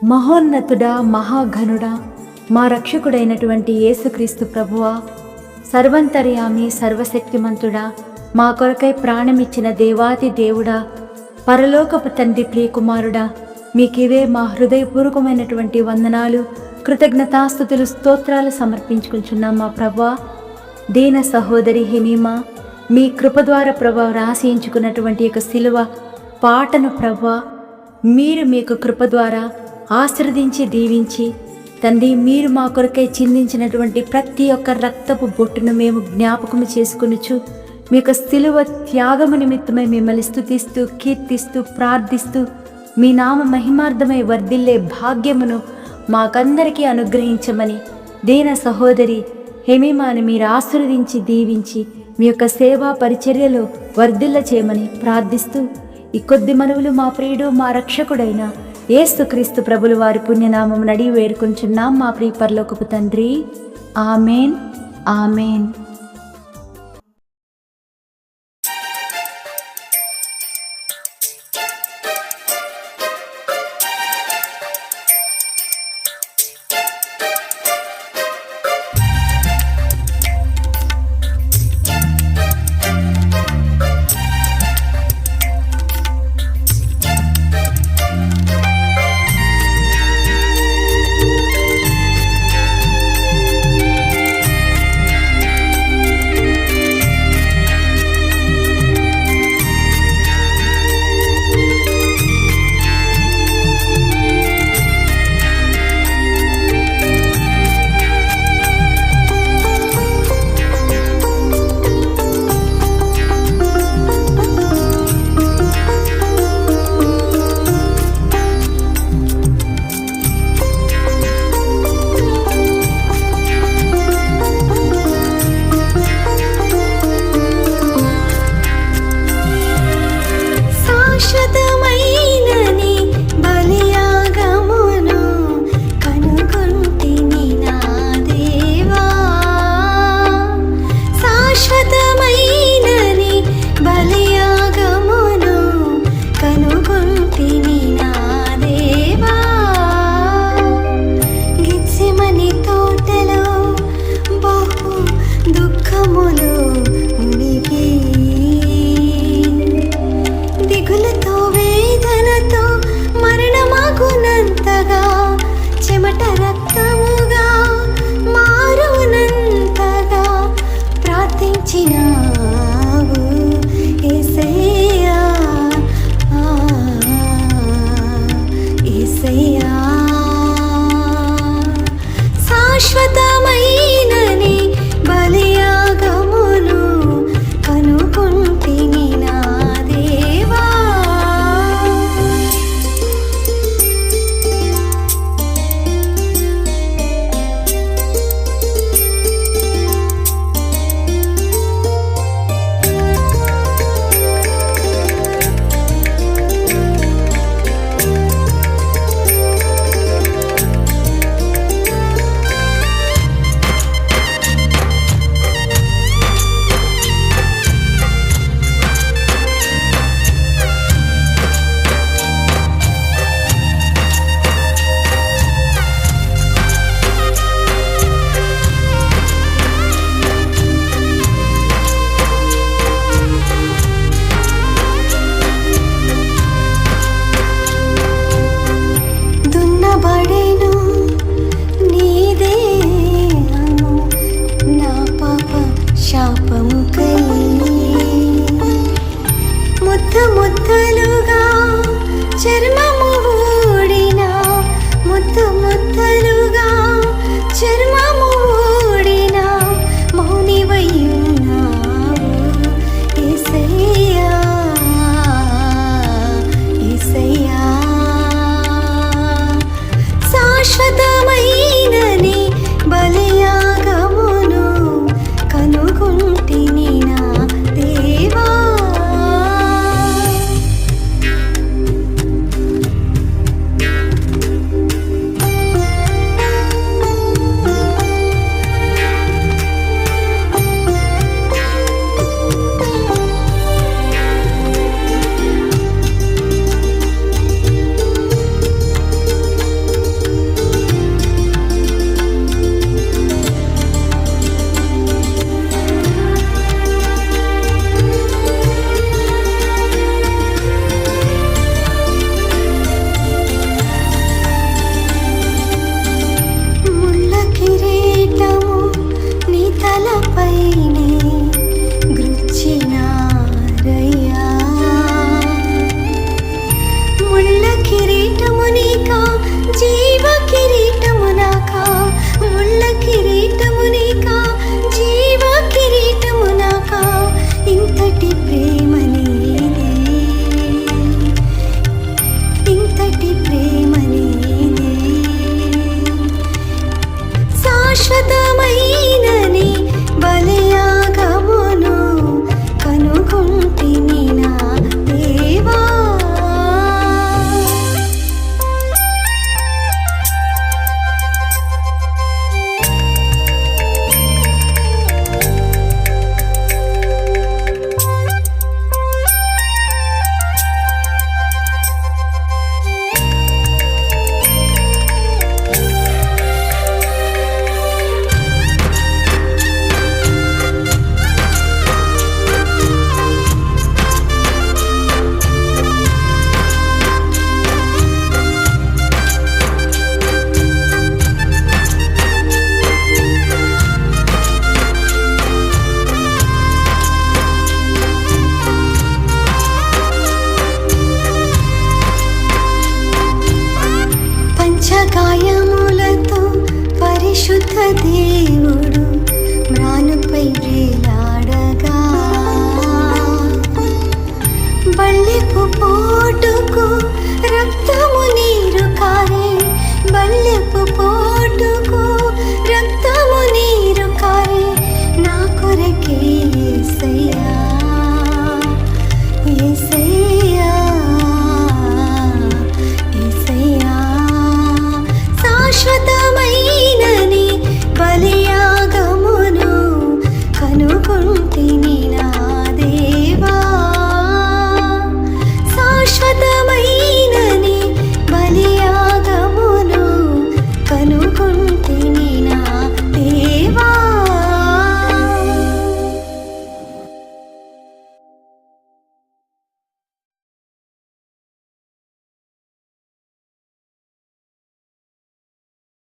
మహోన్నతుడా, మహాఘనుడా, మా రక్షకుడైనటువంటి యేసుక్రీస్తు ప్రభువా, సర్వంతర్యామి, సర్వశక్తిమంతుడా, మా కొరకై ప్రాణమిచ్చిన దేవాది దేవుడా, పరలోకపు తండ్రి ప్రియకుమారుడా, మీకివే మా హృదయపూర్వకమైనటువంటి వందనాలు, కృతజ్ఞతాస్తుతులు, స్తోత్రాలు సమర్పించుకుంటున్నాం. మా ప్రభువా, దీన సహోదరి హిమీమా మీ కృప ద్వారా ప్రభువా రాసించుకున్నటువంటి యొక్క శిలువ పాటను ప్రభువా మీరు మీకు కృప ద్వారా ఆశీర్వదించి దీవించి తండ్రి, మీరు మా కొరకై చిందించినటువంటి ప్రతి ఒక్క రక్తపు బొట్టును మేము జ్ఞాపకము చేసుకొనుచు మీ యొక్క శిలువ త్యాగము నిమిత్తమై మిమ్మల్ని స్తుతిస్తూ, కీర్తిస్తూ, ప్రార్థిస్తూ మీ నామ మహిమార్థమై వర్ధిల్లే భాగ్యమును మాకందరికీ అనుగ్రహించమని దీన సహోదరి హెమీమాని మీరు ఆశీర్వదించి దీవించి మీ యొక్క సేవా పరిచర్యలో వర్ధిల్ల చేయమని ప్రార్థిస్తూ ఈ కొద్ది మనవులు మా ప్రియుడు, మా రక్షకుడైన యేసుక్రీస్తు ప్రభులు వారి పుణ్యనామం నడి వేడుకుంటున్నాం మా ప్రియ పరలోకపు తండ్రి. Amen, amen. కిరీటము నీకా, జీవ కిరీటము నాకా, ముళ్ళ కిరీటము నీకా, జీవ కిరీటము నాకా, ఇంతటి ప్రేమ నీదే, ఇంతటి ప్రేమ నీదే. శాశ్వతమైన నీ బలియాగమును కనుగొంటిని నా దేవా. పంచగాయములతో పరిశుద్ధ దేవుడు మ్రానుపై వేలాడగా, బల్లెపు పోటుకు రక్తము నీరు కారే, బల్లెపు పోటుకు రక్తము నీరు కారే, నా కొరకే యేసయ్యా, యేసయ్యా.